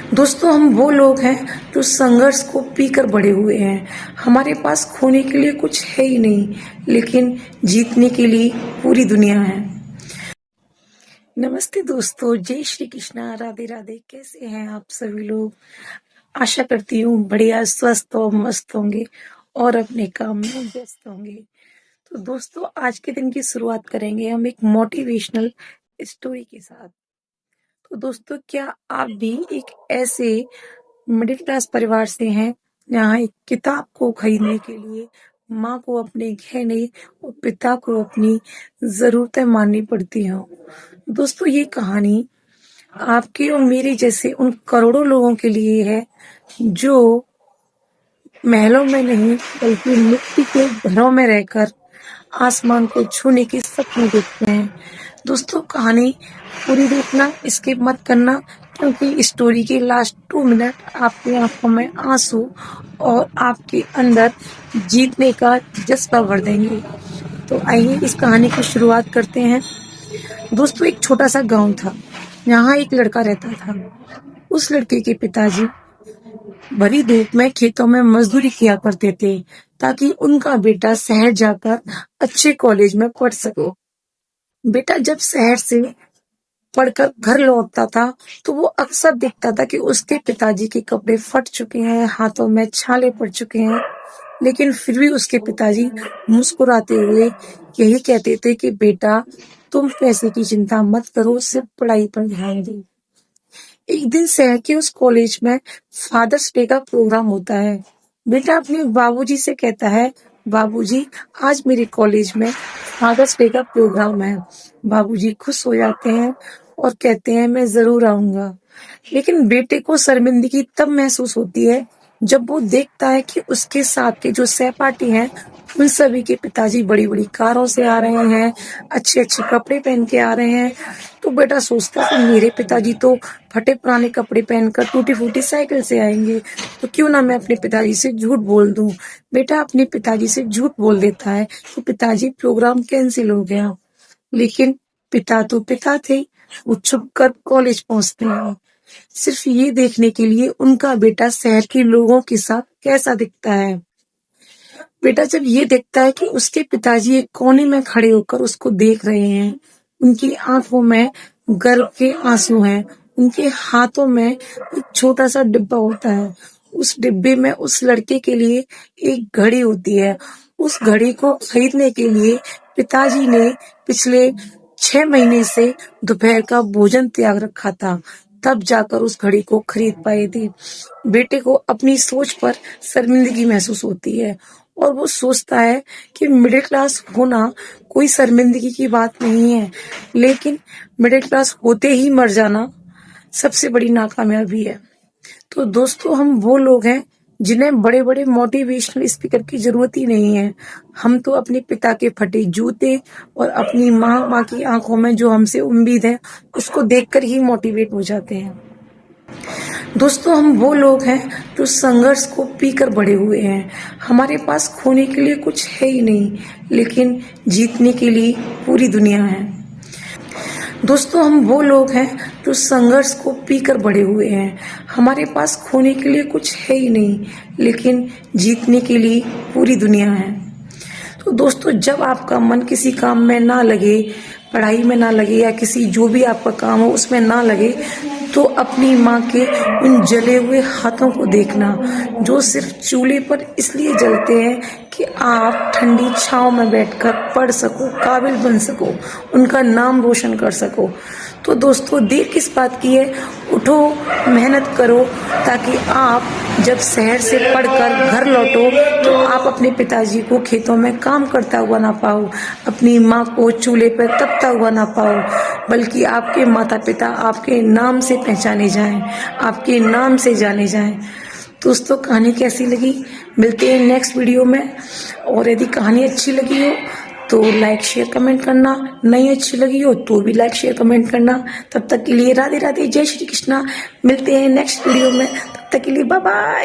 दोस्तों हम वो लोग हैं जो संघर्ष को पीकर बड़े हुए हैं। हमारे पास खोने के लिए कुछ है ही नहीं, लेकिन जीतने के लिए पूरी दुनिया है। नमस्ते दोस्तों, जय श्री कृष्णा, राधे राधे। कैसे हैं आप सभी लोग? आशा करती हूँ बढ़िया, स्वस्थ और मस्त होंगे और अपने काम में व्यस्त होंगे। तो दोस्तों आज के दिन की शुरुआत करेंगे हम एक मोटिवेशनल स्टोरी के साथ। तो दोस्तों क्या आप भी एक ऐसे मिडिल क्लास परिवार से हैं जहाँ एक किताब को खरीदने के लिए माँ को अपने गहने और पिता को अपनी जरूरतें माननी पड़ती हैं? दोस्तों ये कहानी आपके और मेरे जैसे उन करोड़ों लोगों के लिए है जो महलों में नहीं बल्कि मिट्टी के घरों में रहकर आसमान को छूने के सपने देखते हैं। दोस्तों कहानी पूरी देखना, स्किप मत करना, क्योंकि स्टोरी के लास्ट 2 मिनट आपकी आंखों में आंसू और आपके अंदर जीतने का जज्बा भर देंगे। तो आइए इस कहानी की शुरुआत करते हैं। दोस्तों एक छोटा सा गांव था, यहाँ एक लड़का रहता था। उस लड़के के पिताजी भरी धूप में खेतों में मजदूरी किया करते थे ताकि उनका बेटा शहर जाकर अच्छे कॉलेज में पढ़ सके। बेटा जब शहर से पढ़कर घर लौटता था तो वो अक्सर देखता था कि उसके पिताजी के कपड़े फट चुके हैं, हाथों में छाले पड़ चुके हैं, लेकिन फिर भी उसके पिताजी मुस्कुराते हुए यही कहते थे कि बेटा तुम पैसे की चिंता मत करो, सिर्फ पढ़ाई पर ध्यान दो। एक दिन शहर के उस कॉलेज में फादर्स डे का प्रोग्राम होता है। बेटा अपने बाबूजी से कहता है, बाबूजी आज मेरे कॉलेज में फादर्स डे का प्रोग्राम है। बाबूजी खुश हो जाते हैं और कहते हैं मैं जरूर आऊंगा। लेकिन बेटे को शर्मिंदगी तब महसूस होती है जब वो देखता है कि उसके साथ के जो सहपाठी हैं उन सभी के पिताजी बड़ी बड़ी कारों से आ रहे हैं, अच्छे अच्छे कपड़े पहन के आ रहे हैं। तो बेटा सोचता है कि मेरे पिताजी तो फटे पुराने कपड़े पहनकर टूटी फूटी साइकिल से आएंगे, तो क्यों ना मैं अपने पिताजी से झूठ बोल दूं। बेटा अपने पिताजी से झूठ बोल देता है कि पिताजी प्रोग्राम कैंसिल हो गया। लेकिन पिता तो पिता थे, वो छुप कर कॉलेज पहुंचते हैं सिर्फ ये देखने के लिए उनका बेटा शहर के लोगों के साथ कैसा दिखता है। बेटा जब ये देखता है कि उसके पिताजी एक कोने में खड़े होकर उसको देख रहे हैं, उनकी आंखों में गर्व के आंसू हैं, उनके हाथों में एक छोटा सा डिब्बा होता है, उस डिब्बे में उस लड़के के लिए एक घड़ी होती है। उस घड़ी को खरीदने के लिए पिताजी ने पिछले 6 महीने से दोपहर का भोजन त्याग रखा था, तब जाकर उस घड़ी को खरीद पाए थे। बेटे को अपनी सोच पर शर्मिंदगी महसूस होती है और वो सोचता है कि मिडिल क्लास होना कोई शर्मिंदगी की बात नहीं है, लेकिन मिडिल क्लास होते ही मर जाना सबसे बड़ी नाकामयाबी है। तो दोस्तों हम वो लोग हैं जिन्हें बड़े बड़े मोटिवेशनल स्पीकर की जरूरत ही नहीं है। हम तो अपने पिता के फटे जूते और अपनी माँ की आंखों में जो हमसे उम्मीद है उसको देखकर ही मोटिवेट हो जाते हैं। दोस्तों हम वो लोग हैं जो संघर्ष को पीकर बड़े हुए हैं। हमारे पास खोने के लिए कुछ है ही नहीं, लेकिन जीतने के लिए पूरी दुनिया है। दोस्तों हम वो लोग हैं जो संघर्ष को पीकर बड़े हुए हैं। हमारे पास खोने के लिए कुछ है ही नहीं, लेकिन जीतने के लिए पूरी दुनिया है। तो दोस्तों जब आपका मन किसी काम में ना लगे, पढ़ाई में ना लगे या किसी जो भी आपका काम हो उसमें ना लगे, तो अपनी माँ के उन जले हुए हाथों को देखना जो सिर्फ चूल्हे पर इसलिए जलते हैं कि आप ठंडी छांव में बैठकर पढ़ सको, काबिल बन सको, उनका नाम रोशन कर सको। तो दोस्तों देर किस बात की है, उठो, मेहनत करो, ताकि आप जब शहर से पढ़कर घर लौटो तो आप अपने पिताजी को खेतों में काम करता हुआ ना पाओ, अपनी माँ को चूल्हे पर तपता हुआ ना पाओ, बल्कि आपके माता पिता आपके नाम से पहचाने जाएं, आपके नाम से जाने जाएं। दोस्तों कहानी कैसी लगी? मिलते हैं नेक्स्ट वीडियो में। और यदि कहानी अच्छी लगी हो तो लाइक शेयर कमेंट करना, नहीं अच्छी लगी हो तो भी लाइक शेयर कमेंट करना। तब तक के लिए राधे राधे, जय श्री कृष्णा। मिलते हैं नेक्स्ट वीडियो में, तब तक के लिए बाय बाय।